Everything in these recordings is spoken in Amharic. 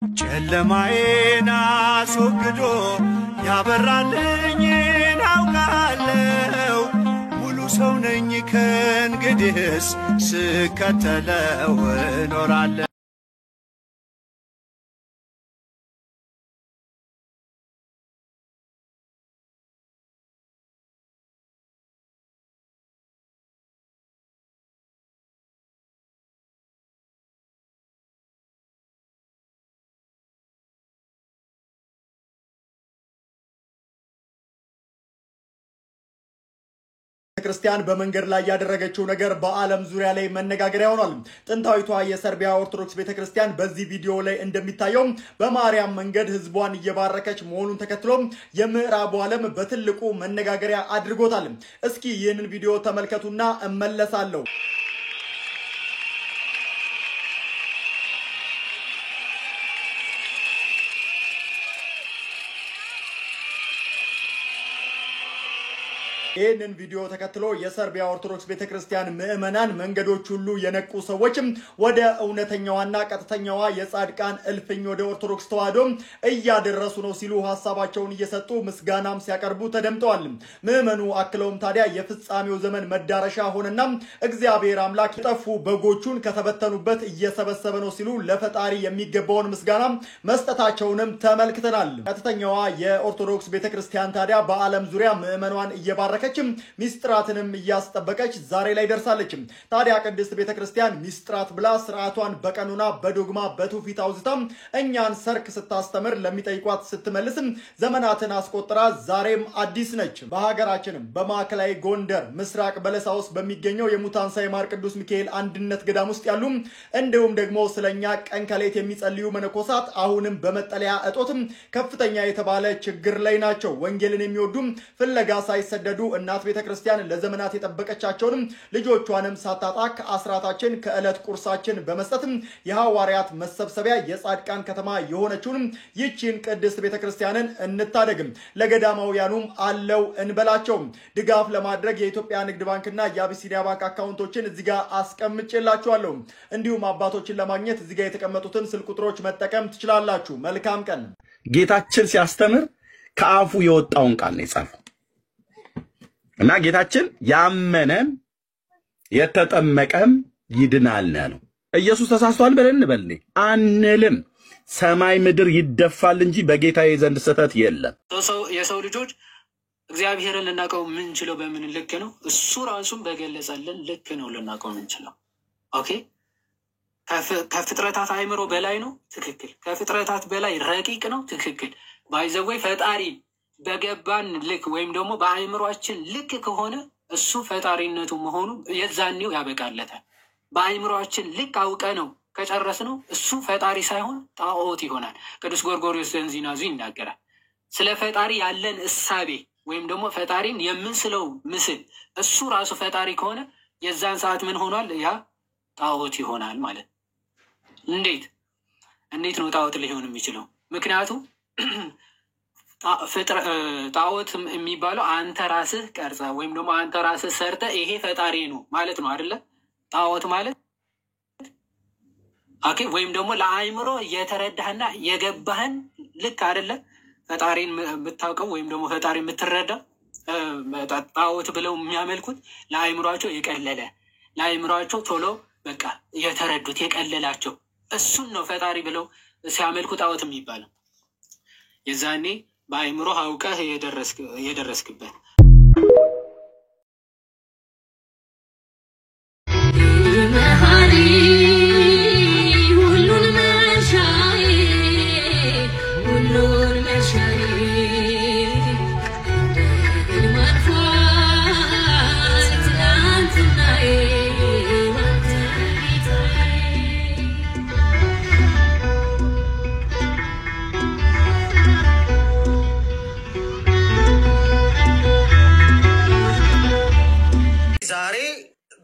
ጨለማዬን አስወግዶ ያበራልኝን አውቃለሁ ሙሉ ሰው ነኝ ከእንግዲህስ ስከተለው እኖራለሁ ክርስቲያን በመንገድ ላይ ያደረገችው ነገር በዓለም ዙሪያ ላይ መነጋገሪያ ሆኗል። ጥንታዊቷ የሰርቢያ ኦርቶዶክስ ቤተክርስቲያን በዚህ ቪዲዮ ላይ እንደሚታየው በማርያም መንገድ ህዝቧን እየባረከች መሆኑን ተከትሎ የምዕራቡ ዓለም በትልቁ መነጋገሪያ አድርጎታል። እስኪ ይህንን ቪዲዮ ተመልከቱና እመለሳለሁ። ይህንን ቪዲዮ ተከትሎ የሰርቢያ ኦርቶዶክስ ቤተክርስቲያን ምዕመናን መንገዶች ሁሉ የነቁ ሰዎችም ወደ እውነተኛዋና ቀጥተኛዋ የጻድቃን እልፍኝ ወደ ኦርቶዶክስ ተዋህዶ እያደረሱ ነው ሲሉ ሐሳባቸውን እየሰጡ ምስጋናም ሲያቀርቡ ተደምጠዋል። ምዕመኑ አክለውም ታዲያ የፍጻሜው ዘመን መዳረሻ ሆነና እግዚአብሔር አምላክ ጠፉ በጎቹን ከተበተኑበት እየሰበሰበ ነው ሲሉ ለፈጣሪ የሚገባውን ምስጋና መስጠታቸውንም ተመልክተናል። ቀጥተኛዋ የኦርቶዶክስ ቤተክርስቲያን ታዲያ በዓለም ዙሪያ ምዕመናን እየባረከ ሚስጥራትንም እያስጠበቀች ዛሬ ላይ ደርሳለች። ታዲያ ቅድስት ቤተክርስቲያን ሚስጥራት ብላ ስርዓቷን በቀኑና በዶግማ በትውፊት አውዝታ እኛን ሰርክ ስታስተምር ለሚጠይቋት ስትመልስ ዘመናትን አስቆጥራ ዛሬም አዲስ ነች። በሀገራችንም በማዕከላዊ ጎንደር ምስራቅ በለሳ ውስጥ በሚገኘው የሙታንሳ የማር ቅዱስ ሚካኤል አንድነት ገዳም ውስጥ ያሉ እንዲሁም ደግሞ ስለኛ ቀን ከሌት የሚጸልዩ መነኮሳት አሁንም በመጠለያ እጦትም ከፍተኛ የተባለ ችግር ላይ ናቸው። ወንጌልን የሚወዱ ፍለጋ ሳይሰደዱ እናት ቤተክርስቲያን ለዘመናት የጠበቀቻቸውን ልጆቿንም ሳታጣክ አስራታችን ከዕለት ቁርሳችን በመስጠትም የሐዋርያት መሰብሰቢያ የጻድቃን ከተማ የሆነችውን ይቺን ቅድስት ቤተክርስቲያንን እንታደግም። ለገዳማውያኑም አለው እንበላቸው። ድጋፍ ለማድረግ የኢትዮጵያ ንግድ ባንክና የአቢሲኒያ ባንክ አካውንቶችን እዚህ ጋር አስቀምጬላችኋለሁ። እንዲሁም አባቶችን ለማግኘት እዚህ ጋር የተቀመጡትን ስልክ ቁጥሮች መጠቀም ትችላላችሁ። መልካም ቀን። ጌታችን ሲያስተምር ከአፉ የወጣውን ቃል ነው የጻፈው እና ጌታችን ያመነም የተጠመቀም ይድናል ነው። ኢየሱስ ተሳስቷል ብለን እንበል አንልም። ሰማይ ምድር ይደፋል እንጂ በጌታዬ ዘንድ ስህተት የለም። የሰው ልጆች እግዚአብሔርን ልናቀው ምንችለው በምን ልክ ነው? እሱ ራሱን በገለጸልን ልክ ነው ልናቀው ምንችለው። ኦኬ ከፍጥረታት አእምሮ በላይ ነው። ትክክል። ከፍጥረታት በላይ ረቂቅ ነው። ትክክል። ባይዘወይ ፈጣሪ በገባን ልክ ወይም ደግሞ በአእምሮአችን ልክ ከሆነ እሱ ፈጣሪነቱ መሆኑ የዛኔው ያበቃለታል። በአእምሮአችን ልክ አውቀ ነው ከጨረስ ነው እሱ ፈጣሪ ሳይሆን ጣዖት ይሆናል። ቅዱስ ጎርጎርዮስ ዘንዚናዙ ይናገራል። ስለ ፈጣሪ ያለን እሳቤ ወይም ደግሞ ፈጣሪን የምንስለው ምስል እሱ ራሱ ፈጣሪ ከሆነ የዛን ሰዓት ምን ሆኗል? ያ ጣዖት ይሆናል ማለት። እንዴት ነው ጣዖት ሊሆን የሚችለው? ምክንያቱም ጣዖት የሚባለው አንተ ራስህ ቀርጸ ወይም ደግሞ አንተ ራስህ ሰርተ ይሄ ፈጣሪ ነው ማለት ነው አይደለ? ጣዖት ማለት ኦኬ። ወይም ደግሞ ለአእምሮ የተረዳህና የገባህን ልክ አይደለ? ፈጣሪን የምታውቀው ወይም ደግሞ ፈጣሪ የምትረዳው ጣዖት ብለው የሚያመልኩት ለአእምሯቸው የቀለለ ለአእምሯቸው ቶሎ በቃ የተረዱት የቀለላቸው እሱን ነው ፈጣሪ ብለው ሲያመልኩ ጣዖት የሚባለው። የዛኔ በአእምሮ አውቀህ የደረስክበት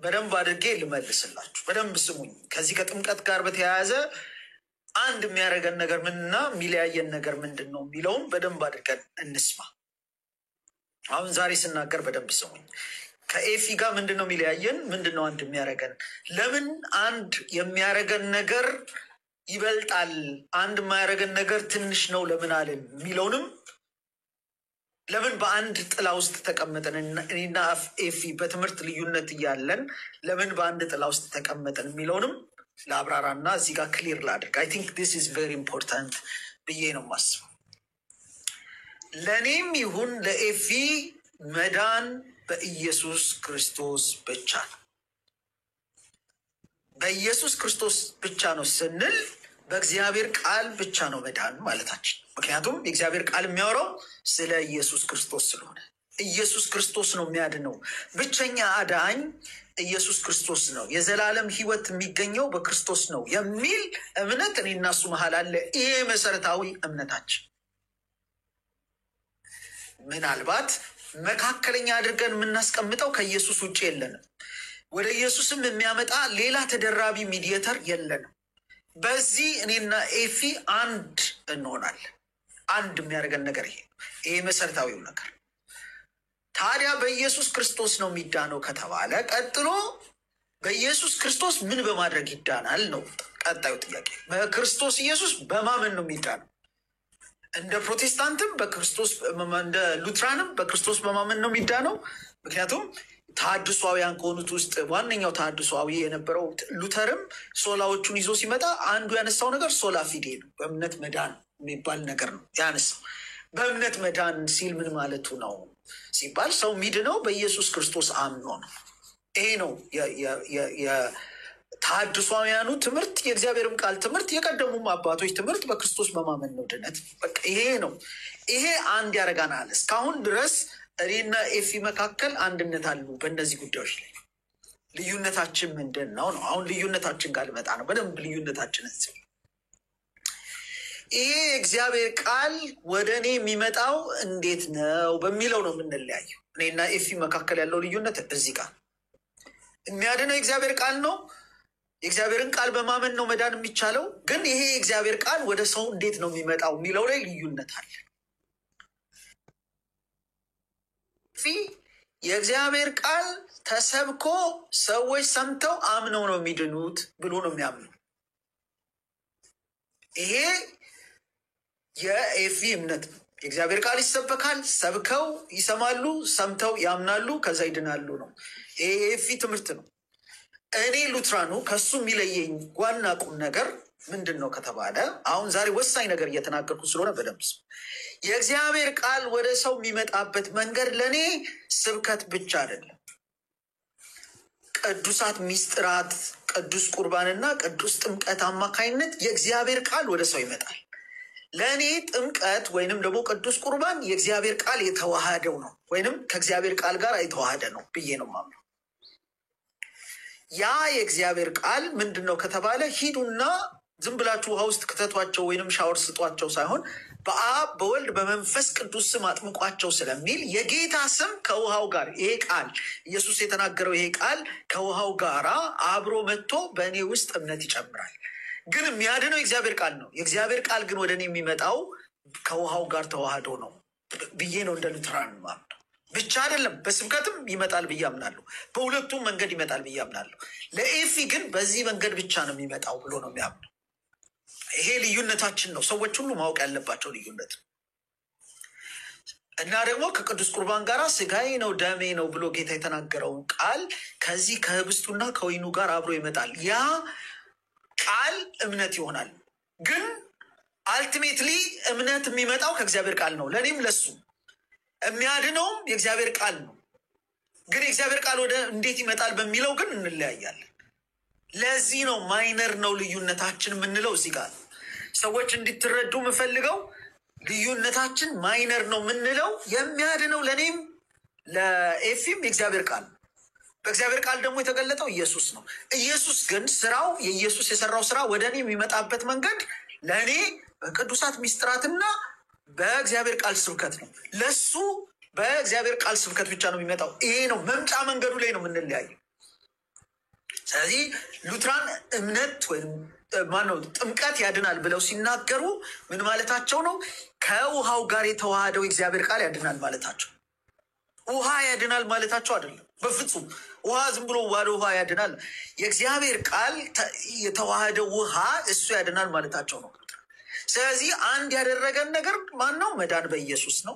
በደንብ አድርጌ ልመልስላችሁ። በደንብ ስሙኝ። ከዚህ ከጥምቀት ጋር በተያያዘ አንድ የሚያደርገን ነገር ምንና የሚለያየን ነገር ምንድን ነው የሚለውን በደንብ አድርገን እንስማ። አሁን ዛሬ ስናገር በደንብ ስሙኝ። ከኤፊ ጋር ምንድን ነው የሚለያየን? ምንድን ነው አንድ የሚያደርገን? ለምን አንድ የሚያደርገን ነገር ይበልጣል አንድ የማያደርገን ነገር ትንሽ ነው ለምን አለን የሚለውንም ለምን በአንድ ጥላ ውስጥ ተቀመጠን እኔና ኤፊ በትምህርት ልዩነት እያለን ለምን በአንድ ጥላ ውስጥ ተቀመጠን የሚለውንም ለአብራራና እዚህ ጋር ክሊር ላድርግ። አይ ቲንክ ዲስ ኢዝ ቬሪ ኢምፖርታንት ብዬ ነው የማስበው። ለእኔም ይሁን ለኤፊ መዳን በኢየሱስ ክርስቶስ ብቻ ነው። በኢየሱስ ክርስቶስ ብቻ ነው ስንል በእግዚአብሔር ቃል ብቻ ነው መዳን ማለታችን። ምክንያቱም የእግዚአብሔር ቃል የሚያወራው ስለ ኢየሱስ ክርስቶስ ስለሆነ ኢየሱስ ክርስቶስ ነው የሚያድነው። ብቸኛ አዳኝ ኢየሱስ ክርስቶስ ነው። የዘላለም ሕይወት የሚገኘው በክርስቶስ ነው የሚል እምነት እኔና እሱ መሀል አለ። ይሄ መሰረታዊ እምነታችን። ምናልባት መካከለኛ አድርገን የምናስቀምጠው ከኢየሱስ ውጭ የለንም። ወደ ኢየሱስም የሚያመጣ ሌላ ተደራቢ ሚዲየተር የለንም። በዚህ እኔና ኤፊ አንድ እንሆናለን። አንድ የሚያደርገን ነገር ይሄ መሰረታዊው ነገር። ታዲያ በኢየሱስ ክርስቶስ ነው የሚዳነው ከተባለ ቀጥሎ በኢየሱስ ክርስቶስ ምን በማድረግ ይዳናል ነው ቀጣዩ ጥያቄ። በክርስቶስ ኢየሱስ በማመን ነው የሚዳነው። እንደ ፕሮቴስታንትም በክርስቶስ እንደ ሉትራንም በክርስቶስ በማመን ነው የሚዳነው። ምክንያቱም ተሐድሷውያን ከሆኑት ውስጥ ዋነኛው ተሐድሷዊ የነበረው ሉተርም ሶላዎቹን ይዞ ሲመጣ አንዱ ያነሳው ነገር ሶላ ፊዴ ነው፣ በእምነት መዳን የሚባል ነገር ነው ያነሳው። በእምነት መዳን ሲል ምን ማለቱ ነው ሲባል ሰው ሚድነው በኢየሱስ ክርስቶስ አምኖ ነው። ይሄ ነው የተሐድሷውያኑ ትምህርት፣ የእግዚአብሔርም ቃል ትምህርት፣ የቀደሙም አባቶች ትምህርት በክርስቶስ በማመን ነው ድነት። በቃ ይሄ ነው። ይሄ አንድ ያደርጋናል። እስካሁን ድረስ እኔና ኤፊ መካከል አንድነት አሉ በእነዚህ ጉዳዮች ላይ። ልዩነታችን ምንድን ነው ነው? አሁን ልዩነታችን ጋር ልመጣ ነው። በደንብ ልዩነታችን እዚህ ይሄ እግዚአብሔር ቃል ወደ እኔ የሚመጣው እንዴት ነው በሚለው ነው የምንለያየው። እኔና ኤፊ መካከል ያለው ልዩነት እዚህ ጋር የሚያድነው የእግዚአብሔር ቃል ነው። የእግዚአብሔርን ቃል በማመን ነው መዳን የሚቻለው። ግን ይሄ የእግዚአብሔር ቃል ወደ ሰው እንዴት ነው የሚመጣው የሚለው ላይ ልዩነት አለ። የእግዚአብሔር ቃል ተሰብኮ ሰዎች ሰምተው አምነው ነው የሚድኑት ብሎ ነው የሚያምኑ። ይሄ የኤፊ እምነት ነው። የእግዚአብሔር ቃል ይሰበካል፣ ሰብከው ይሰማሉ፣ ሰምተው ያምናሉ፣ ከዛ ይድናሉ ነው። ይሄ የኤፊ ትምህርት ነው። እኔ ሉትራኑ ከሱ የሚለየኝ ዋና ቁም ነገር ምንድን ነው ከተባለ አሁን ዛሬ ወሳኝ ነገር እየተናገርኩ ስለሆነ በደንብ የእግዚአብሔር ቃል ወደ ሰው የሚመጣበት መንገድ ለእኔ ስብከት ብቻ አይደለም። ቅዱሳት ሚስጥራት፣ ቅዱስ ቁርባንና ቅዱስ ጥምቀት አማካይነት የእግዚአብሔር ቃል ወደ ሰው ይመጣል። ለእኔ ጥምቀት ወይንም ደግሞ ቅዱስ ቁርባን የእግዚአብሔር ቃል የተዋሃደው ነው፣ ወይንም ከእግዚአብሔር ቃል ጋር የተዋሃደ ነው ብዬ ነው የማምነው። ያ የእግዚአብሔር ቃል ምንድን ነው ከተባለ ሂዱና ዝም ብላችሁ ውሃ ውስጥ ክተቷቸው ወይንም ሻወር ስጧቸው ሳይሆን በአብ በወልድ በመንፈስ ቅዱስ ስም አጥምቋቸው ስለሚል የጌታ ስም ከውሃው ጋር ይሄ ቃል ኢየሱስ የተናገረው ይሄ ቃል ከውሃው ጋር አብሮ መጥቶ በእኔ ውስጥ እምነት ይጨምራል። ግን የሚያድነው የእግዚአብሔር ቃል ነው። የእግዚአብሔር ቃል ግን ወደ እኔ የሚመጣው ከውሃው ጋር ተዋህዶ ነው ብዬ ነው እንደ ሉትራን ማምነው። ብቻ አይደለም በስብከትም ይመጣል ብዬ አምናለሁ። በሁለቱም መንገድ ይመጣል ብዬ አምናለሁ። ለኤፊ ግን በዚህ መንገድ ብቻ ነው የሚመጣው ብሎ ነው የሚያምነው። ይሄ ልዩነታችን ነው። ሰዎች ሁሉ ማወቅ ያለባቸው ልዩነት ነው። እና ደግሞ ከቅዱስ ቁርባን ጋር ስጋዬ ነው ደሜ ነው ብሎ ጌታ የተናገረውን ቃል ከዚህ ከህብስቱና ከወይኑ ጋር አብሮ ይመጣል። ያ ቃል እምነት ይሆናል። ግን አልቲሜትሊ እምነት የሚመጣው ከእግዚአብሔር ቃል ነው። ለእኔም ለሱ የሚያድነውም የእግዚአብሔር ቃል ነው። ግን የእግዚአብሔር ቃል ወደ እንዴት ይመጣል በሚለው ግን እንለያያለን። ለዚህ ነው ማይነር ነው ልዩነታችን የምንለው። እዚህ ጋር ሰዎች እንድትረዱ የምፈልገው ልዩነታችን ማይነር ነው የምንለው። የሚያድነው ለእኔም ለኤፊም የእግዚአብሔር ቃል ነው። በእግዚአብሔር ቃል ደግሞ የተገለጠው ኢየሱስ ነው። ኢየሱስ ግን ስራው የኢየሱስ የሰራው ስራ ወደ እኔ የሚመጣበት መንገድ ለእኔ በቅዱሳት ሚስጥራትና በእግዚአብሔር ቃል ስብከት ነው። ለሱ በእግዚአብሔር ቃል ስብከት ብቻ ነው የሚመጣው። ይሄ ነው መምጫ መንገዱ ላይ ነው የምንለያየው። ስለዚህ ሉትራን እምነት ወይም ማነው ጥምቀት ያድናል ብለው ሲናገሩ ምን ማለታቸው ነው? ከውሃው ጋር የተዋሃደው የእግዚአብሔር ቃል ያድናል ማለታቸው። ውሃ ያድናል ማለታቸው አይደለም። በፍጹም ውሃ ዝም ብሎ ባዶ ውሃ ያድናል? የእግዚአብሔር ቃል የተዋህደ ውሃ እሱ ያድናል ማለታቸው ነው። ስለዚህ አንድ ያደረገን ነገር ማን ነው? መዳን በኢየሱስ ነው።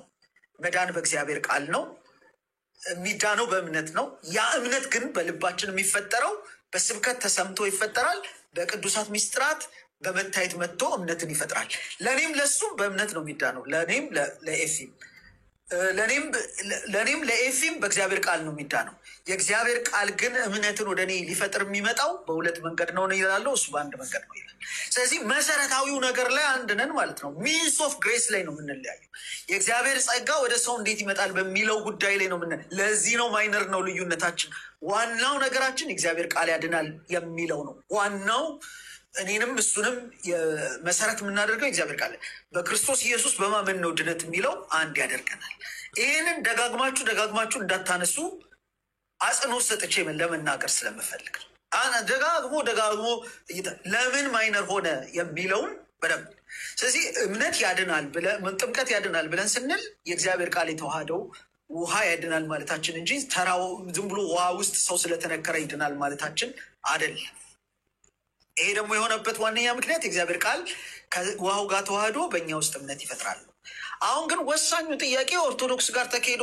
መዳን በእግዚአብሔር ቃል ነው። የሚዳነው በእምነት ነው። ያ እምነት ግን በልባችን የሚፈጠረው በስብከት ተሰምቶ ይፈጠራል። በቅዱሳት ሚስጥራት በመታየት መጥቶ እምነትን ይፈጥራል። ለእኔም ለሱም በእምነት ነው የሚዳነው። ለእኔም ለኤፊም በእግዚአብሔር ቃል ነው የሚዳነው። የእግዚአብሔር ቃል ግን እምነትን ወደ እኔ ሊፈጥር የሚመጣው በሁለት መንገድ ነው ይላለው፣ እሱ በአንድ መንገድ ነው ይላል። ስለዚህ መሰረታዊው ነገር ላይ አንድ ነን ማለት ነው። ሚንስ ኦፍ ግሬስ ላይ ነው የምንለያየው። የእግዚአብሔር ጸጋ ወደ ሰው እንዴት ይመጣል በሚለው ጉዳይ ላይ ነው ለዚህ ነው ማይነር ነው ልዩነታችን። ዋናው ነገራችን የእግዚአብሔር ቃል ያድናል የሚለው ነው ዋናው። እኔንም እሱንም መሰረት የምናደርገው የእግዚአብሔር ቃል በክርስቶስ ኢየሱስ በማመን ነው ድነት የሚለው አንድ ያደርገናል። ይህንን ደጋግማችሁ እንዳታነሱ አጽንኦት ሰጥቼ ለመናገር ስለምፈልግ ደጋግሞ ለምን ማይነር ሆነ የሚለውን በደንብ። ስለዚህ እምነት ያድናል ጥምቀት ያድናል ብለን ስንል የእግዚአብሔር ቃል የተዋህደው ውሃ ያድናል ማለታችን እንጂ ተራው ዝም ብሎ ውሃ ውስጥ ሰው ስለተነከረ ይድናል ማለታችን አይደለም። ይሄ ደግሞ የሆነበት ዋነኛ ምክንያት የእግዚአብሔር ቃል ከውሃው ጋር ተዋህዶ በእኛ ውስጥ እምነት ይፈጥራል። አሁን ግን ወሳኙ ጥያቄ ኦርቶዶክስ ጋር ተካሄዶ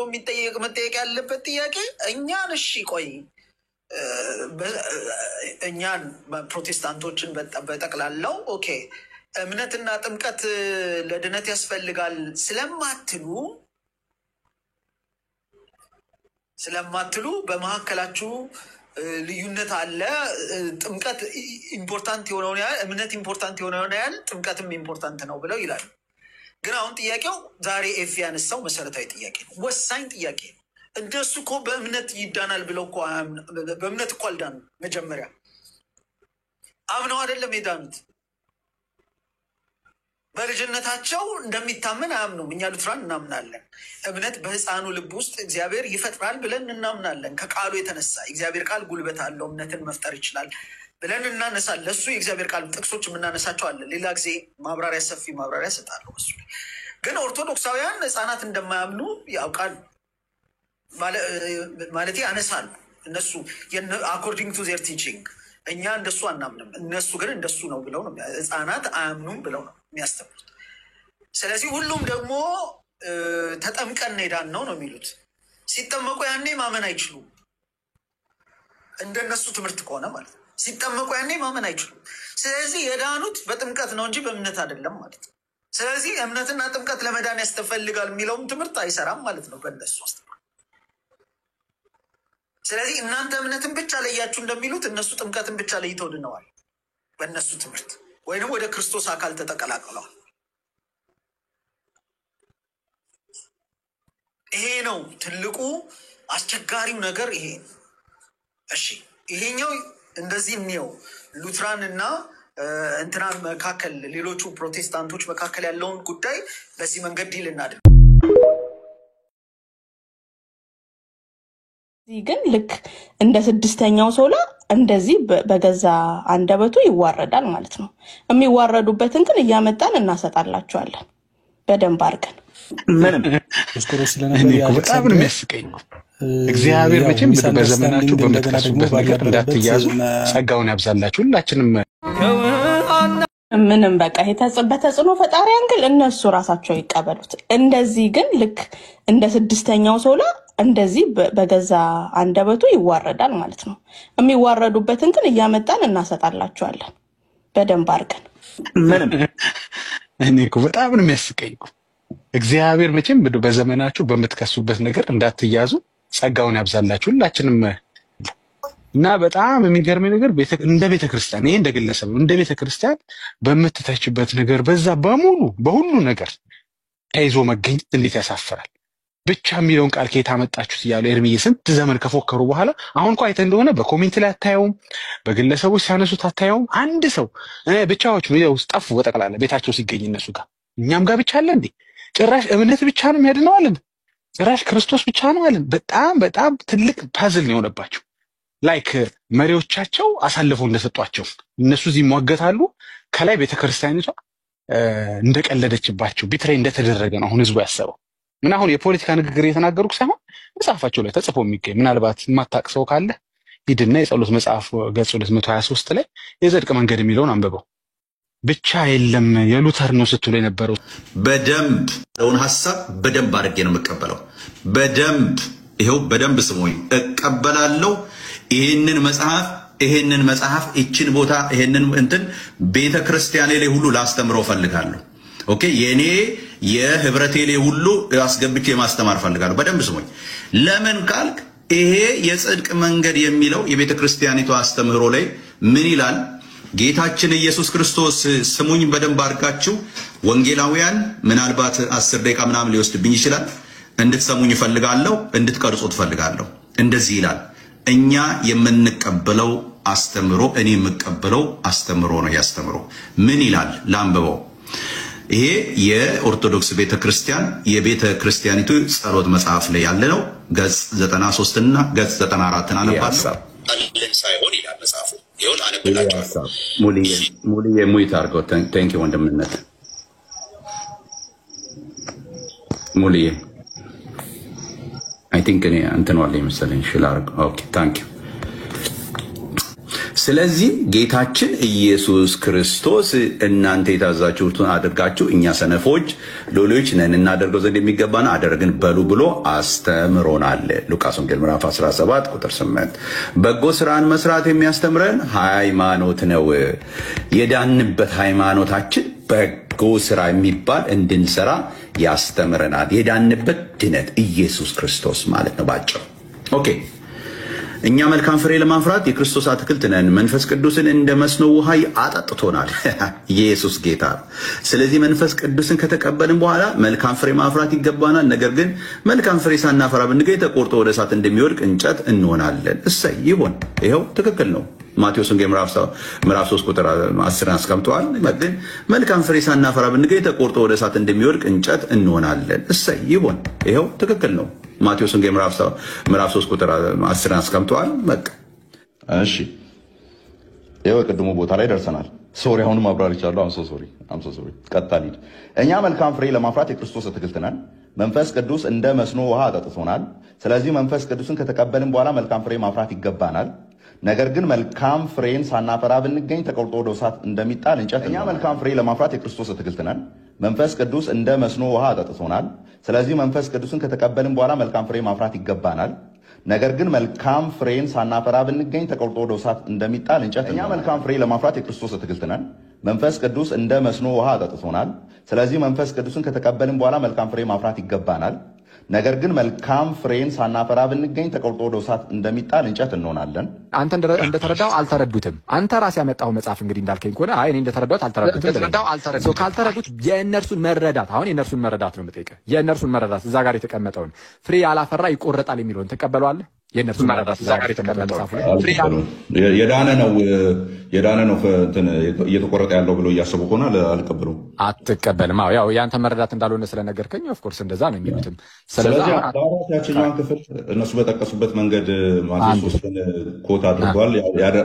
መጠየቅ ያለበት ጥያቄ እኛን ቆይ እኛን ፕሮቴስታንቶችን በጠቅላላው ኦኬ እምነትና ጥምቀት ለድነት ያስፈልጋል ስለማትሉ በመካከላችሁ ልዩነት አለ። ጥምቀት ኢምፖርታንት የሆነውን ያህል እምነት ኢምፖርታንት የሆነውን ያህል ጥምቀትም ኢምፖርታንት ነው ብለው ይላሉ። ግን አሁን ጥያቄው ዛሬ ኤፍ ያነሳው መሰረታዊ ጥያቄ ነው፣ ወሳኝ ጥያቄ ነው። እንደሱ እኮ በእምነት ይዳናል ብለው እኮ በእምነት እኮ አልዳኑ። መጀመሪያ አምነው አይደለም የዳኑት። በልጅነታቸው እንደሚታመን አያምኑም። እኛ ሉትራን እናምናለን። እምነት በህፃኑ ልብ ውስጥ እግዚአብሔር ይፈጥራል ብለን እናምናለን። ከቃሉ የተነሳ እግዚአብሔር ቃል ጉልበት አለው፣ እምነትን መፍጠር ይችላል ብለን እናነሳለን። ለእሱ የእግዚአብሔር ቃል ጥቅሶች የምናነሳቸው አለን። ሌላ ጊዜ ሰፊ ማብራሪያ እሰጣለሁ እሱ። ግን ኦርቶዶክሳውያን ህፃናት እንደማያምኑ ያውቃሉ ማለት ያነሳሉ። እነሱ አኮርዲንግ ቱ ዜር ቲቺንግ እኛ እንደሱ አናምንም፣ እነሱ ግን እንደሱ ነው ብለው ነው። ህፃናት አያምኑም ብለው ነው የሚያስተምሩት። ስለዚህ ሁሉም ደግሞ ተጠምቀን ሄዳን ነው የሚሉት። ሲጠመቁ ያኔ ማመን አይችሉም። እንደነሱ ትምህርት ከሆነ ማለት ነው። ሲጠመቁ ያኔ ማመን አይችሉም። ስለዚህ የዳኑት በጥምቀት ነው እንጂ በእምነት አይደለም ማለት ነው። ስለዚህ እምነትና ጥምቀት ለመዳን ያስፈልጋል የሚለውም ትምህርት አይሰራም ማለት ነው በእነሱ ውስጥ። ስለዚህ እናንተ እምነትን ብቻ ለያችሁ እንደሚሉት እነሱ ጥምቀትን ብቻ ለይተው ድነዋል በእነሱ ትምህርት፣ ወይንም ወደ ክርስቶስ አካል ተቀላቅለዋል። ይሄ ነው ትልቁ አስቸጋሪው ነገር ይሄ። እሺ ይሄኛው እንደዚህ ነው። ሉትራን እና እንትናን መካከል ሌሎቹ ፕሮቴስታንቶች መካከል ያለውን ጉዳይ በዚህ መንገድ ዲል እናድርግ። ግን ልክ እንደ ስድስተኛው ሶላ እንደዚህ በገዛ አንደበቱ ይዋረዳል ማለት ነው። የሚዋረዱበትን ግን እያመጣን እናሰጣላችኋለን በደንብ አድርገን። ምንም በጣም ነው የሚያስቀኝ። እግዚአብሔር መቼም በዘመናችሁ በምትከሱበት ነገር እንዳትያዙ ጸጋውን ያብዛላችሁ ሁላችንም። ምንም በቃ በተጽዕኖ ፈጣሪ አንግል እነሱ ራሳቸው ይቀበሉት። እንደዚህ ግን ልክ እንደ ስድስተኛው ሶላ እንደዚህ በገዛ አንደበቱ ይዋረዳል ማለት ነው። የሚዋረዱበትን ግን እያመጣን እናሰጣላችኋለን በደንብ አድርገን። ምንም እኔ እኮ በጣም ነው የሚያስቀኝ። እግዚአብሔር መቼም በዘመናችሁ በምትከሱበት ነገር እንዳትያዙ ጸጋውን ያብዛላችሁ ሁላችንም። እና በጣም የሚገርመኝ ነገር እንደ ቤተክርስቲያን ይሄ እንደ ግለሰብ እንደ ቤተክርስቲያን በምትተችበት ነገር በዛ በሁሉ ነገር ተይዞ መገኘት እንዴት ያሳፍራል። ብቻ የሚለውን ቃል ከየት አመጣችሁት እያሉ ኤርሚዬ ስንት ዘመን ከፎከሩ በኋላ አሁን እኮ አይተህ እንደሆነ በኮሜንት ላይ አታየውም፣ በግለሰቦች ሲያነሱት አታየውም። አንድ ሰው ብቻዎች ነው ውስጥ ጠፉ በጠቅላላ ቤታቸው ሲገኝ እነሱ ጋር። እኛም ጋር ብቻ አለ እንዴ? ጭራሽ እምነት ብቻ ነው የሚያድነው አለን? ጭራሽ ክርስቶስ ብቻ ነው አለን? በጣም ትልቅ ፓዝል ነው የሆነባቸው። ላይክ መሪዎቻቸው አሳልፈው እንደሰጧቸው እነሱ እዚህ ይሟገታሉ፣ ከላይ ቤተክርስቲያኒቷ እንደቀለደችባቸው ቢትሬ እንደተደረገ ነው አሁን ህዝቡ ያሰበው። ምን አሁን የፖለቲካ ንግግር እየተናገሩክ ሳይሆን መጽሐፋቸው ላይ ተጽፎ የሚገኝ ምናልባት የማታውቅ ሰው ካለ ሂድና የጸሎት መጽሐፍ ገጽ 223 ላይ የጽድቅ መንገድ የሚለውን አንብበው። ብቻ የለም የሉተር ነው ስትሉ የነበረው በደንብ ለውን ሐሳብ በደንብ አድርጌ ነው የምቀበለው። በደንብ ይሄው በደንብ ስሙኝ እቀበላለሁ። ይሄንን መጽሐፍ እቺን ቦታ ይሄንን እንትን ቤተክርስቲያኔ ላይ ሁሉ ላስተምረው ፈልጋለሁ። ኦኬ የኔ የህብረቴ ላይ ሁሉ አስገብቼ ማስተማር ፈልጋለሁ። በደንብ ስሙኝ። ለምን ካልክ ይሄ የጽድቅ መንገድ የሚለው የቤተክርስቲያኒቱ አስተምህሮ ላይ ምን ይላል? ጌታችን ኢየሱስ ክርስቶስ ስሙኝ በደንብ አድርጋችሁ ወንጌላውያን ምናልባት 10 ደቂቃ ምናምን ሊወስድብኝ ይችላል እንድትሰሙኝ ፈልጋለሁ፣ እንድትቀርጹት ፈልጋለሁ። እንደዚህ ይላል። እኛ የምንቀበለው አስተምሮ እኔ የምቀበለው አስተምሮ ነው። ያስተምሮ ምን ይላል? ላንብበው። ይሄ የኦርቶዶክስ ቤተክርስቲያን የቤተክርስቲያኒቱ ጸሎት መጽሐፍ ላይ ያለ ነው። ገጽ 93 እና ገጽ 94 አነባለሁ። ሳይሆን ይላል መጽሐፉ። ይሁን አነብላችኋለሁ። ሙሉዬ ሙይት አድርገው። ታንክ ዩ ወንድምነት ሙሉዬ አይ ቲንክ እኔ እንትን ዋለ መሰለኝ ሽላርግ። ኦኬ ታንክ ዩ። ስለዚህ ጌታችን ኢየሱስ ክርስቶስ እናንተ የታዛችሁትን አድርጋችሁ እኛ ሰነፎች ሎሌዎች ነን እናደርገው ዘንድ የሚገባን አደረግን በሉ ብሎ አስተምሮናል። ሉቃስ ወንጌል ምዕራፍ 17 ቁጥር 8 በጎ ስራን መስራት የሚያስተምረን ሃይማኖት ነው። የዳንበት ሃይማኖታችን በጎ ስራ የሚባል እንድንሰራ ያስተምረናል። የዳንበት ድነት ኢየሱስ ክርስቶስ ማለት ነው ባጭሩ። ኦኬ እኛ መልካም ፍሬ ለማፍራት የክርስቶስ አትክልት ነን። መንፈስ ቅዱስን እንደ መስኖ ውሃ አጠጥቶናል። ኢየሱስ ጌታ። ስለዚህ መንፈስ ቅዱስን ከተቀበልን በኋላ መልካም ፍሬ ማፍራት ይገባናል። ነገር ግን መልካም ፍሬ ሳናፈራ ብንገኝ ተቆርጦ ወደ እሳት እንደሚወድቅ እንጨት እንሆናለን። እሰይ ይሁን። ይሄው ትክክል ነው። ማቴዎስ ወንጌል ምዕራፍ 3 ቁጥር 10 አስቀምጧል። ግን መልካም ፍሬ ሳናፈራ ብንገኝ ተቆርጦ ወደ እሳት እንደሚወድቅ እንጨት እንሆናለን። እሰይ ይሁን። ይሄው ትክክል ነው። ማቴዎስ ወንጌል ምዕራፍ 3 ቁጥር 10 አስቀምጧል። በቃ እሺ ይሄው ቅድሙ ቦታ ላይ ደርሰናል። ሶሪ አሁንም አብራሪቻለሁ። አም ሶሪ ቀጥታ ልሂድ። እኛ መልካም ፍሬ ለማፍራት የክርስቶስ አትክልት ነን። መንፈስ ቅዱስ እንደ መስኖ ውሃ አጠጥቶናል። ስለዚህ መንፈስ ቅዱስን ከተቀበልን በኋላ መልካም ፍሬ ማፍራት ይገባናል። ነገር ግን መልካም ፍሬን ሳናፈራ ብንገኝ ተቆርጦ ወደ እሳት እንደሚጣል እንጨት። እኛ መልካም ፍሬ ለማፍራት የክርስቶስ አትክልት ነን። መንፈስ ቅዱስ እንደ መስኖ ውሃ አጠጥቶናል። ስለዚህ መንፈስ ቅዱስን ከተቀበልን በኋላ መልካም ፍሬ ማፍራት ይገባናል። ነገር ግን መልካም ፍሬን ሳናፈራ ብንገኝ ተቆርጦ ወደ እሳት እንደሚጣል እንጨት። እኛ መልካም ፍሬ ለማፍራት የክርስቶስ አትክልት ነን። መንፈስ ቅዱስ እንደ መስኖ ውሃ አጠጥቶናል። ስለዚህ መንፈስ ቅዱስን ከተቀበልን በኋላ መልካም ፍሬ ማፍራት ይገባናል። ነገር ግን መልካም ፍሬን ሳናፈራ ብንገኝ ተቆርጦ ወደ እሳት እንደሚጣል እንጨት እንሆናለን። አንተ እንደተረዳው አልተረዱትም። አንተ ራስህ ያመጣው መጽሐፍ እንግዲህ እንዳልከኝ ከሆነ አይ እኔ እንደተረዳሁት አልተረዱትም። ካልተረዱት የእነርሱን መረዳት አሁን የእነርሱን መረዳት ነው የምጠይቀው። የእነርሱን መረዳት እዛ ጋር የተቀመጠውን ፍሬ ያላፈራ ይቆረጣል የሚለውን ትቀበለዋለህ? የእነርሱን መረዳት እዛ ጋር የተቀመጠው የዳነ ነው እንትን እየተቆረጠ ያለው ብሎ እያሰቡ ከሆነ አልቀበሉም። አትቀበልም። አዎ ያው ያንተ መረዳት እንዳልሆነ ስለነገርከኝ ኦፍ ኮርስ እንደዛ ነው የሚሉትም። ስለዚህ ያችኛዋን ክፍል እነሱ በጠቀሱበት መንገድ ማቴዎስ 3ን ኮት አድርጓል።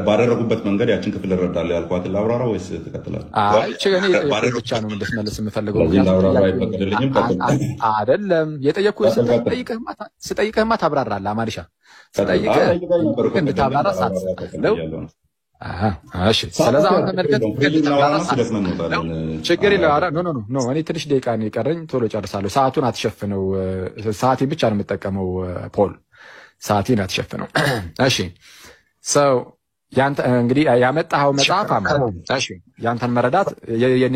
ባደረጉበት መንገድ ያችን ክፍል እረዳለሁ ያልኳትን ላብራራ ወይስ ትቀጥላለህ? አይ እኔ ብቻ ነው እንድትመልስ የምፈልገው። አይደለም የጠየኩህ ስጠይቅህማ ታብራራለህ። አማርሻ ስጠይቅህ እንድታብራራ ሳትሰጠው እሺ። ስለዚህ አሁን ተመልከት ችግር የለውም። ኖ እኔ ትንሽ ደቂቃ ነው የቀረኝ፣ ቶሎ ጨርሳለሁ። ሰዓቱን አትሸፍነው። ሰዓቴ ብቻ ነው የምጠቀመው ፖል፣ ሰዓቴን አትሸፍነው። እሺ ሰው ያንተ እንግዲህ ያመጣኸው መጽሐፍ እሺ ያንተን መረዳት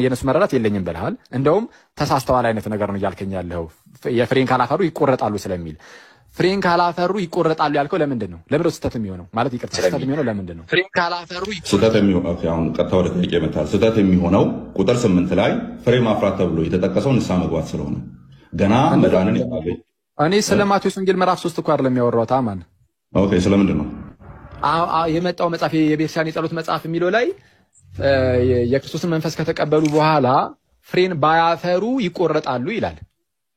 የነሱ መረዳት የለኝም ብለሃል። እንደውም ተሳስተዋል አይነት ነገር ነው እያልከኝ ያለው የፍሬን ካላፈሩ ይቆረጣሉ ስለሚል። ፍሬን ካላፈሩ ይቆረጣሉ ያልከው ለምንድን ነው? ለምን ስህተት የሚሆነው ማለት ይቅርታ፣ ስህተት የሚሆነው ለምንድን ነው? ፍሬን ካላፈሩ ስህተት የሚሆነው አሁን ቀጥታ ወደ ጥያቄ መጣል። ስህተት የሚሆነው ቁጥር 8 ላይ ፍሬ ማፍራት ተብሎ የተጠቀሰው ንስሐ መግባት ስለሆነ ገና መዳንን ይባላል። እኔ ስለ ማቴዎስ ወንጌል ምዕራፍ 3 እኮ አይደለም የሚያወራው ታማን። ኦኬ ስለምንድን ነው የመጣው መጽሐፍ የቤተክርስቲያን የጸሎት መጽሐፍ የሚለው ላይ የክርስቶስን መንፈስ ከተቀበሉ በኋላ ፍሬን ባያፈሩ ይቆረጣሉ ይላል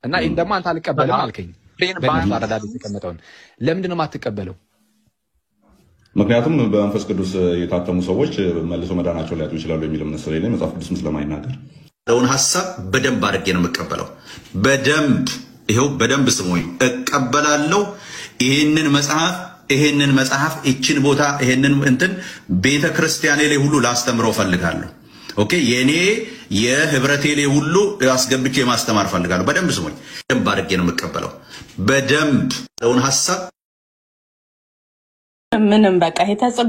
እና ይሄን ደግሞ አንተ አልቀበልም አልከኝ። ፍሬን ባያፈራ የተቀመጠውን ለምንድን ነው የማትቀበለው? ምክንያቱም በመንፈስ ቅዱስ የታተሙ ሰዎች መልሶ መዳናቸው ሊያጡ ይችላሉ የሚል እምነት ስለሌለ መጽሐፍ ቅዱስም ስለማይናገር ለውን ሐሳብ በደንብ አድርጌ ነው የምቀበለው። በደንብ ይሄው በደንብ ስሙኝ እቀበላለሁ ይሄንን መጽሐፍ እቺን ቦታ ይሄንን እንትን ቤተክርስቲያኔ ላይ ሁሉ ላስተምረው ፈልጋለሁ ኦኬ የኔ የህብረቴ ላይ ሁሉ አስገብቼ ማስተማር ፈልጋለሁ በደንብ ስሙኝ በደንብ አድርጌ ነው የምቀበለው በደንብ ለውን ሐሳብ ምንም በቃ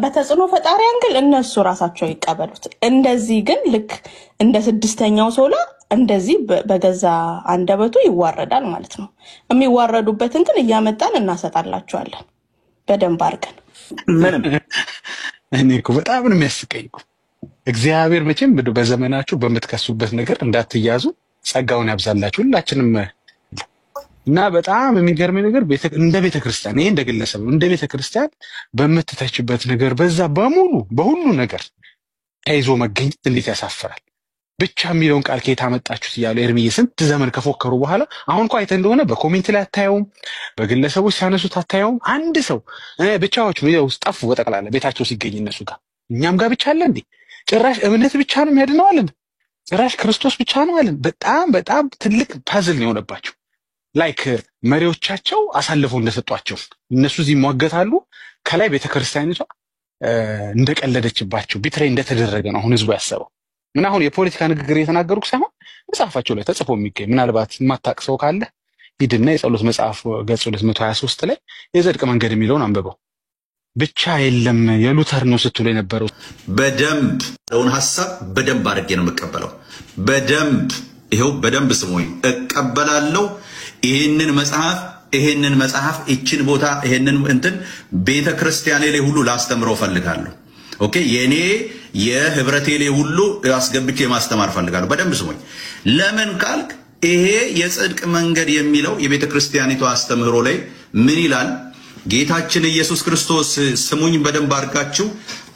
በተጽዕኖ ፈጣሪ አንግል እነሱ ራሳቸው ይቀበሉት እንደዚህ ግን ልክ እንደ ስድስተኛው ሶላ እንደዚህ በገዛ አንደበቱ ይዋረዳል ማለት ነው የሚዋረዱበትን ግን እያመጣን እናሰጣላቸዋለን በደንብ አርገን ምንም እኔ እኮ በጣም ነው የሚያስቀኝ እግዚአብሔር መቼም በዘመናችሁ በመትከሱበት ነገር እንዳትያዙ ጸጋውን ያብዛላችሁ ሁላችንም እና በጣም የሚገርመኝ ነገር እንደ ቤተክርስቲያን ይሄ እንደ ግለሰብ እንደ ቤተክርስቲያን በመተታችበት ነገር በዛ በሁሉ ነገር አይዞ መገኘት እንዴት ያሳፍራል ብቻ የሚለውን ቃል ከየት አመጣችሁት ይያሉ ኤርሚዬ ስንት ዘመን ከፎከሩ በኋላ አሁን እንኳን አይተ እንደሆነ በኮሜንት ላይ አታየውም በግለሰቦች ሲያነሱት አታየውም አንድ ሰው ብቻዎች ነው ጠፉ በጠቅላላ ቤታቸው ሲገኝ እነሱ ጋር እኛም ጋር ብቻ አለ እንዴ ጭራሽ እምነት ብቻ ነው የሚያድነው አለን ጭራሽ ክርስቶስ ብቻ ነው አለን በጣም ትልቅ ፓዝል ነው የሆነባቸው ላይክ መሪዎቻቸው አሳልፈው እንደሰጧቸው እነሱ እዚህ ሟገታሉ ከላይ ቤተክርስቲያኒቷ እንደቀለደችባቸው ቢትሬ እንደተደረገ ነው አሁን ህዝቡ ያሰበው እና አሁን የፖለቲካ ንግግር የተናገሩት ሳይሆን መጽሐፋቸው ላይ ተጽፎ የሚገኝ ምናልባት ማታቅሰው ካለ ሂድና የጸሎት መጽሐፍ ገጽ 223 ላይ የጽድቅ መንገድ የሚለውን አንብበው ብቻ የለም የሉተር ነው ስትሉ የነበረው በደንብ ለውን ሐሳብ በደንብ አድርጌ ነው የምቀበለው በደንብ ይሄው በደንብ ስሙኝ እቀበላለሁ ይሄንን መጽሐፍ እቺን ቦታ ይሄንን እንትን ቤተክርስቲያኔ ላይ ሁሉ ላስተምረው ፈልጋለሁ ኦኬ የኔ የህብረቴ ላይ ሁሉ አስገብቼ ማስተማር ፈልጋለሁ በደንብ ስሙኝ ለምን ካልክ ይሄ የጽድቅ መንገድ የሚለው የቤተክርስቲያኒቱ አስተምህሮ ላይ ምን ይላል ጌታችን ኢየሱስ ክርስቶስ ስሙኝ በደንብ አርጋችሁ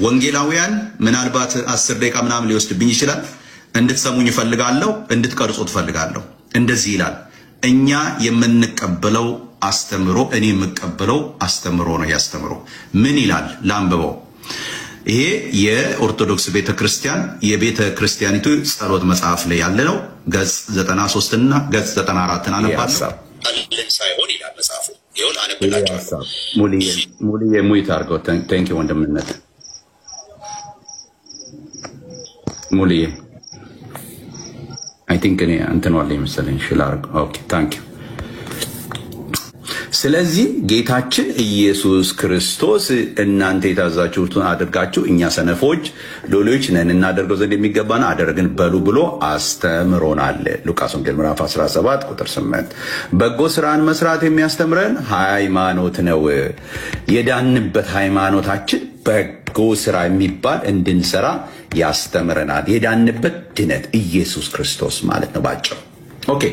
ወንጌላውያን ምናልባት 10 ደቂቃ ምናምን ሊወስድብኝ ይችላል እንድትሰሙኝ ፈልጋለሁ እንድትቀርጹት ፈልጋለሁ እንደዚህ ይላል እኛ የምንቀበለው አስተምሮ እኔ የምቀበለው አስተምሮ ነው ያስተምሮ ምን ይላል ላንብበው ይሄ የኦርቶዶክስ ቤተክርስቲያን የቤተክርስቲያኒቱ ጸሎት መጽሐፍ ላይ ያለ ነው ገጽ 93 እና ገጽ 94 አነባለሁ አለን ሳይሆን ይላል መጽሐፉ ይሁን አነብላችሁ ሙሉዬ ሙይት አድርገው ታንክ ዩ ወንድምነት ሙሉዬ I think እኔ እንትን ዋለ መሰለኝ ሽላርግ ኦኬ ታንክ ዩ ስለዚህ ጌታችን ኢየሱስ ክርስቶስ እናንተ የታዛችሁትን አድርጋችሁ እኛ ሰነፎች ሎሎች ነን እናደርገው ዘንድ የሚገባና አደረግን በሉ ብሎ አስተምሮናል ሉቃስ ወንጌል ምዕራፍ 17 ቁጥር 8 በጎ ስራን መስራት የሚያስተምረን ሃይማኖት ነው የዳንበት ሃይማኖታችን በጎ ስራ የሚባል እንድንሰራ ያስተምረናል የዳንበት ድነት ኢየሱስ ክርስቶስ ማለት ነው ባጭሩ ኦኬ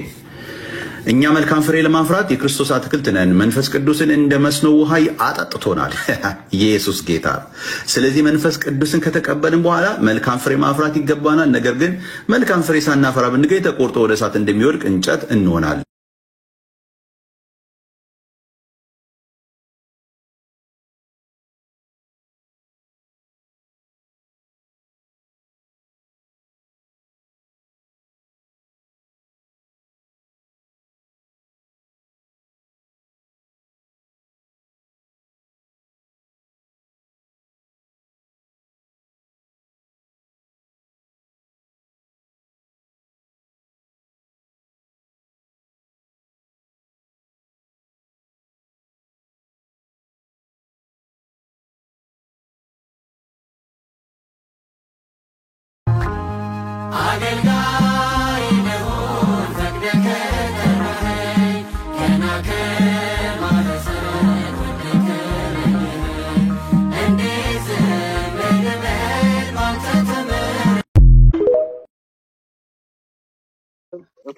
እኛ መልካም ፍሬ ለማፍራት የክርስቶስ አትክልት ነን መንፈስ ቅዱስን እንደ መስኖ ውሃ አጠጥቶናል ኢየሱስ ጌታ ስለዚህ መንፈስ ቅዱስን ከተቀበልን በኋላ መልካም ፍሬ ማፍራት ይገባናል ነገር ግን መልካም ፍሬ ሳናፈራ ብንገኝ ተቆርጦ ወደ እሳት እንደሚወድቅ እንጨት እንሆናለን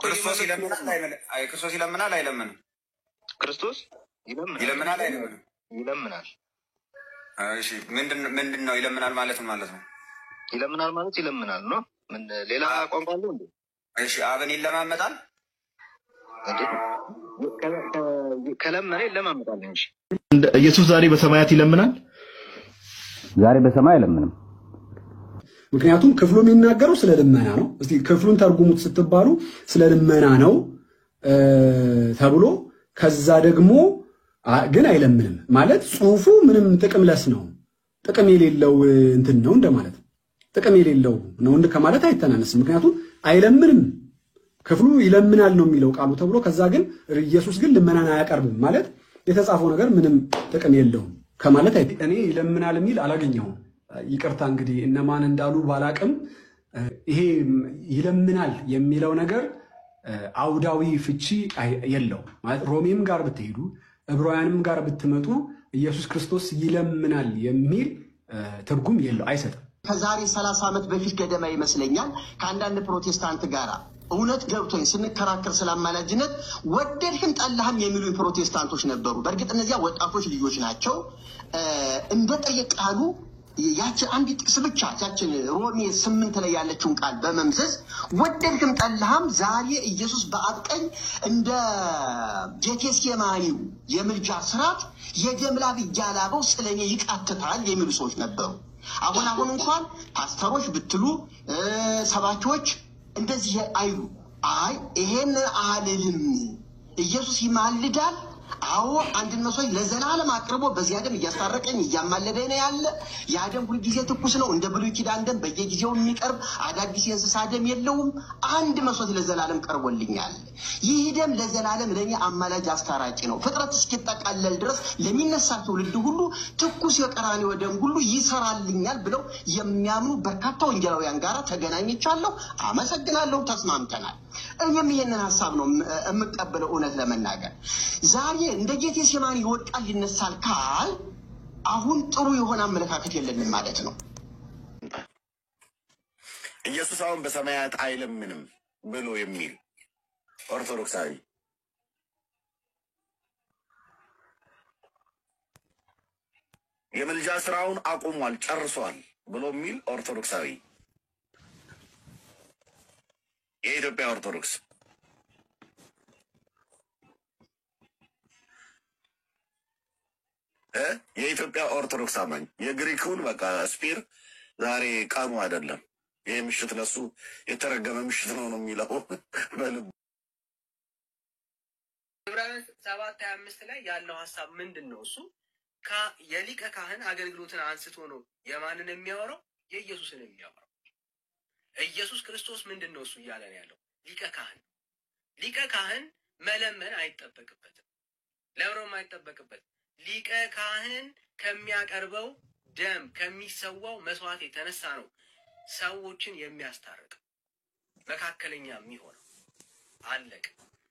ክርስቶስ ይለምናል አይለምንም? ክርስቶስ ይለምናል አይለምንም? ይለምናል። እሺ ምንድን ነው ይለምናል ማለት ነው? ይለምናል ማለት ይለምናል ነው። ምን ሌላ ቋንቋ አለው እንዴ? እሺ አብን ይለማመጣል እንዴ? ከለመነ ይለማመጣል እንጂ ኢየሱስ ዛሬ በሰማያት ይለምናል? ዛሬ በሰማይ አይለምንም። ምክንያቱም ክፍሉ የሚናገረው ስለ ልመና ነው። እስቲ ክፍሉን ተርጉሙት ስትባሉ ስለ ልመና ነው ተብሎ ከዛ ደግሞ ግን አይለምንም ማለት ጽሁፉ ምንም ጥቅም ለስ ነው ጥቅም የሌለው እንትን ነው እንደማለት ጥቅም የሌለው ነው ከማለት አይተናነስም ምክንያቱም አይለምንም ክፍሉ ይለምናል ነው የሚለው ቃሉ ተብሎ ከዛ ግን ኢየሱስ ግን ልመናን አያቀርብም ማለት የተጻፈው ነገር ምንም ጥቅም የለውም ከማለት እኔ ይለምናል የሚል አላገኘሁም ይቅርታ እንግዲህ እነማን እንዳሉ ባላቅም ይሄ ይለምናል የሚለው ነገር አውዳዊ ፍቺ የለው ማለት ሮሜም ጋር ብትሄዱ ዕብራውያንም ጋር ብትመጡ ኢየሱስ ክርስቶስ ይለምናል የሚል ትርጉም የለው አይሰጥም ከዛሬ 30 ዓመት በፊት ገደማ ይመስለኛል ከአንዳንድ ፕሮቴስታንት ጋራ እውነት ገብቶኝ ስንከራከር ስለማላጅነት ወደድህም ጠላህም የሚሉ ፕሮቴስታንቶች ነበሩ በእርግጥ እነዚያ ወጣቶች ልጆች ናቸው እንደጠየቃሉ ያቺ አንድ ጥቅስ ብቻ ያችን ሮሜ 8 ላይ ያለችውን ቃል በመምዘዝ ወደድህም ጠላህም ዛሬ ኢየሱስ በአብ ቀኝ እንደ ጌቴሴማኒው የምልጃ ስርዓት የደም ላብ እያላበው ስለኔ ይቃትታል የሚሉ ሰዎች ነበሩ አሁን እንኳን ፓስተሮች ብትሉ ሰባኪዎች እንደዚህ አይሉ አይ ይሄን አልልም ኢየሱስ ይማልዳል አዎ አንድ መስዋዕት ለዘላለም አቅርቦ በዚያ ደም እያስታረቀኝ እያማለደኝ ነው ያለ ያ ደም ሁሉ ጊዜ ትኩስ ነው እንደ ብሉይ ኪዳን ደም በየጊዜው የሚቀርብ አዳዲስ የእንስሳ ደም የለውም አንድ መስዋዕት ለዘላለም ቀርቦልኛል ይህ ደም ለዘላለም ለኔ አማላጅ አስታራቂ ነው ፍጥረት እስኪጠቃለል ድረስ ለሚነሳ ትውልድ ሁሉ ትኩስ የቀራንዮ ደም ሁሉ ይሰራልኛል ብለው የሚያምኑ በርካታ ወንጌላውያን ጋር ተገናኝቻለሁ አመሰግናለሁ ተስማምተናል እኔም ይሄንን ሐሳብ ነው የምቀበለው እውነት ለመናገር ዛሬ እንደ ጌቴሴማኒ ይወጣል ይነሳል ካል አሁን ጥሩ የሆነ አመለካከት የለንም ማለት ነው ኢየሱስ አሁን በሰማያት አይለምንም ብሎ የሚል ኦርቶዶክሳዊ የምልጃ ስራውን አቁሟል ጨርሷል ብሎ የሚል ኦርቶዶክሳዊ የኢትዮጵያ ኦርቶዶክስ የኢትዮጵያ ኦርቶዶክስ አማኝ የግሪኩን በቃ ስፒር ዛሬ ቀኑ አይደለም ይሄ ምሽት ለሱ የተረገመ ምሽት ነው የሚለው በልብ ዕብራውያን 7:25 ላይ ያለው ሐሳብ ምንድነው እሱ የሊቀ ካህን አገልግሎትን አንስቶ ነው የማንን የሚያወራው የኢየሱስን የሚያወራው ኢየሱስ ክርስቶስ ምንድነው እሱ እያለን ያለው ሊቀ ካህን መለመን አይጠበቅበትም ለምሮም አይጠበቅበትም ሊቀ ካህን ከሚያቀርበው ደም ከሚሰዋው መስዋዕት የተነሳ ነው ሰዎችን የሚያስታርቅ መካከለኛ የሚሆነው አለቀ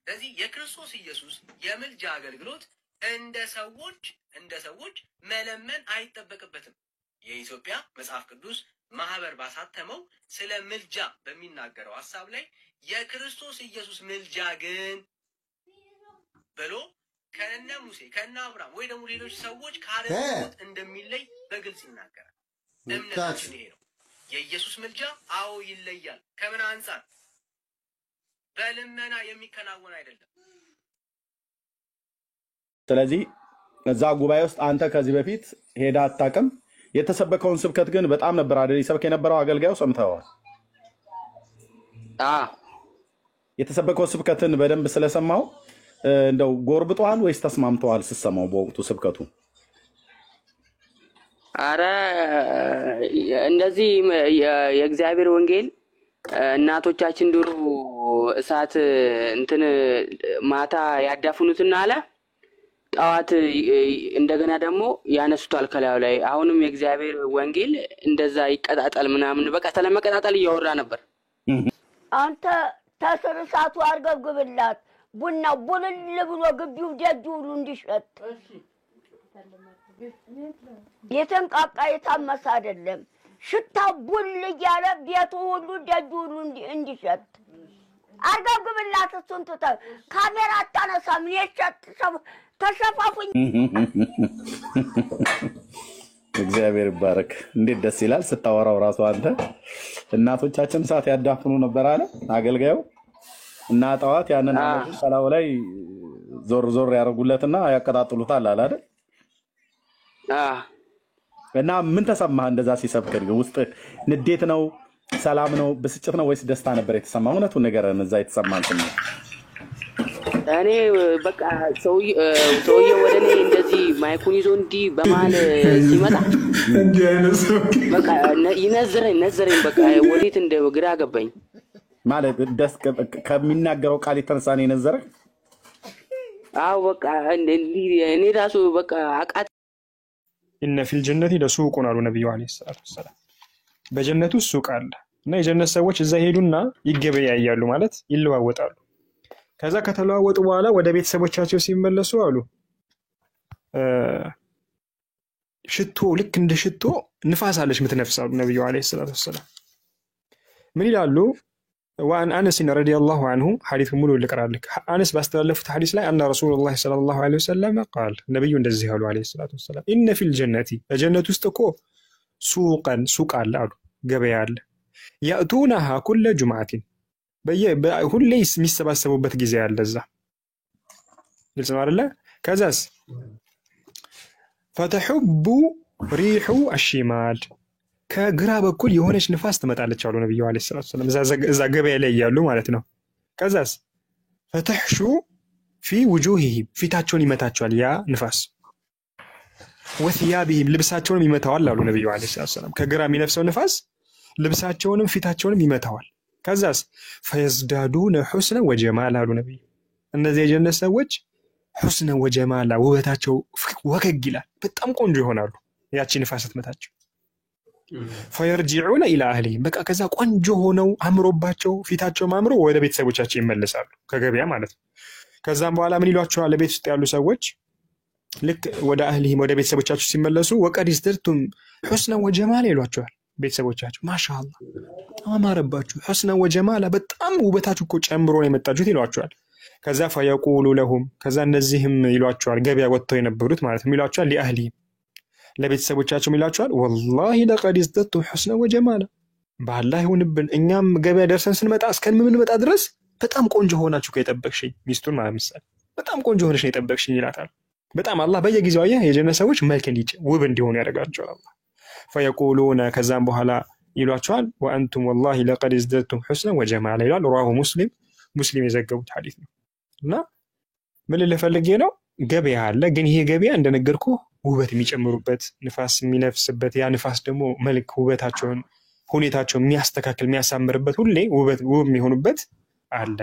ስለዚህ የክርስቶስ ኢየሱስ የምልጃ አገልግሎት እንደ ሰዎች መለመን አይጠበቅበትም የኢትዮጵያ መጽሐፍ ቅዱስ ማህበር ባሳተመው ስለ ምልጃ በሚናገረው ሐሳብ ላይ የክርስቶስ ኢየሱስ ምልጃ ግን ብሎ ከነ ሙሴ ከነ አብርሃም ወይ ደግሞ ሌሎች ሰዎች ካለበት እንደሚለይ በግልጽ ይናገራል እምነታችን ይሄ ነው የኢየሱስ ምልጃ አዎ ይለያል ከምን አንፃር በልመና የሚከናወን አይደለም ስለዚህ እዛ ጉባኤ ውስጥ አንተ ከዚህ በፊት ሄዳ አታውቅም የተሰበከውን ስብከት ግን በጣም ነበር አይደል ይሰብክ የነበረው አገልጋዩ ሰምተዋል የተሰበከው ስብከትን በደንብ ስለሰማው እንደው ጎርብጧል ወይስ ተስማምተዋል ስትሰማው በወቅቱ ስብከቱ አረ እንደዚህ የእግዚአብሔር ወንጌል እናቶቻችን ድሮ እሳት እንትን ማታ ያዳፍኑትና አለ ጣዋት እንደገና ደግሞ ያነሱታል ከላዩ ላይ አሁንም የእግዚአብሔር ወንጌል እንደዛ ይቀጣጣል ምናምን በቃ ስለመቀጣጣል እያወራ ነበር አንተ ተስርሳቱ አርገብግብላት ቡናው ቡልል ብሎ ግቢው ደጁ ሁሉ እንዲሸት የተንቃቃ የታመሰ አይደለም ሽታው ቡል እያለ ቤቱ ሁሉ ደጁ ሁሉ እንዲሸት አርገብግብላት እሱን ትተህ ካሜራ አታነሳም የሸት ተሸፋፉኝ እግዚአብሔር ይባረክ እንዴት ደስ ይላል ስታወራው ራሱ አንተ እናቶቻችን ሰዓት ያዳፍኑ ነበር አለ አገልጋዩ እና ጣዋት ያንን አመቱ ሰላው ላይ ዞር ያረጉለትና ያቀጣጥሉታል አለ አይደል እና ምን ተሰማህ እንደዛ ሲሰብክ ውስጥ ንዴት ነው ሰላም ነው ብስጭት ነው ወይስ ደስታ ነበር የተሰማህ እውነቱን ንገረን እዛ የተሰማን ስሜት እኔ በቃ ሰውዬው ወደ እኔ እንደዚህ ማይኩን ይዞ እንዲህ በመሀል ሲመጣ እንዲህ አይነት ሰው በቃ ነዘረኝ በቃ ወዴት እንደ ግራ ገባኝ ማለት ደስ ከሚናገረው ቃል የተነሳ ነው የነዘረህ? አዎ በቃ እኔ ራሱ በቃ አቃት ኢነ ፊል ጀነቲ ለሱቁን አሉ ነብዩ አለይሂ ሰላቱ ወሰላም። በጀነቱ ሱቅ አለ እና የጀነት ሰዎች እዛ ሄዱና ይገበያያሉ ማለት ይለዋወጣሉ። ከዛ ከተለዋወጡ በኋላ ወደ ቤተሰቦቻቸው ሲመለሱ አሉ ሽቶ ልክ እንደ ሽቶ ንፋስ አለች ምትነፍሳሉ ነብዩ አለይሂ ሰላቱ ወሰላም። ምን ይላሉ? وعن أنس رضي الله عنه حديث ملو اللي قرأ لك أنس باستلف حديث لا أن رسول الله صلى الله عليه وسلم قال نبي ندزه عليه الصلاة والسلام إن في الجنة الجنة استكو سوق على قبيال يأتونها كل جمعة كل ليس مستبع سببت جزاء اللزة يلزم الله كذاس فتحب ريح الشمال ከግራ በኩል የሆነች ንፋስ ትመጣለች አሉ ነብዩ አለይሂ ሰላቱ ወሰለም እዛ ገበያ ላይ ያሉ ማለት ነው። ከዛስ ፈተህሹ في وجوههم ፊታቸውን ይመታቸዋል ያ ንፋስ وثيابهم ልብሳቸውን ይመታዋል አሉ ነብዩ አለይሂ ሰላቱ ወሰለም። ከግራ የሚነፍሰው ንፋስ ልብሳቸውንም ፊታቸውንም ይመታዋል። ከዛስ فيزدادون حسنا وجمالا አሉ ነብዩ። እነዚህ የጀነት ሰዎች حسنا وجمالا ውበታቸው ወከግ ይላል በጣም ቆንጆ ይሆናሉ ያቺ ንፋስ ስትመታቸው። فيرجعون الى اهلهم በቃ ከዛ ቆንጆ ሆነው አምሮባቸው ፊታቸው ማምሮ ወደ ቤተሰቦቻቸው ይመለሳሉ ከገበያ ማለት ነው። ከዛም በኋላ ምን ይሏቸዋል ለቤት ውስጥ ያሉ ሰዎች ልክ ወደ اهلهم ወደ ቤተሰቦቻቸው ሲመለሱ وقد ازددتم حسنا وجمالا ይሏቸዋል ቤተሰቦቻቸው ማሻአላህ አማረባችሁ حسنا وجمالا በጣም ውበታችሁ እኮ ጨምሮ ነው የመጣችሁት ይሏቸዋል። ከዛ فيقول لهم ከዛ እነዚህም ይሏቸዋል ገበያ ወጥተው የነበሩት ማለት ነው ይሏቸዋል لأهلهم ለቤተሰቦቻቸው ይላቸዋል والله لقد ازددتم حسنا وجمالا በአላህ ይሁንብን እኛም ገበያ ደርሰን ስንመጣ እስከምንመጣ ድረስ በጣም ቆንጆ ሆናችሁ ከጠበቅሽኝ ሚስቱን ማለት ምሳሌ በጣም ቆንጆ ሆነሽ ነው የጠበቅሽኝ ይላታል። በጣም አላህ በየጊዜው የጀነት ሰዎች መልክ ውብ እንዲሆኑ ያደርጋቸዋል አላህ። فيقولون ከዛም በኋላ ይሏቸዋል وانتم والله لقد ازددتم حسنا وجمالا ይላል። رواه ሙስሊም የዘገቡት ሐዲስ ነው። እና ምን ልፈልጌ ነው ገበያ አለ ግን ይሄ ገበያ እንደነገርኩ ውበት የሚጨምሩበት ንፋስ የሚነፍስበት ያ ንፋስ ደግሞ መልክ ውበታቸውን ሁኔታቸውን የሚያስተካክል የሚያሳምርበት ሁሌ ውብ የሚሆኑበት አለ።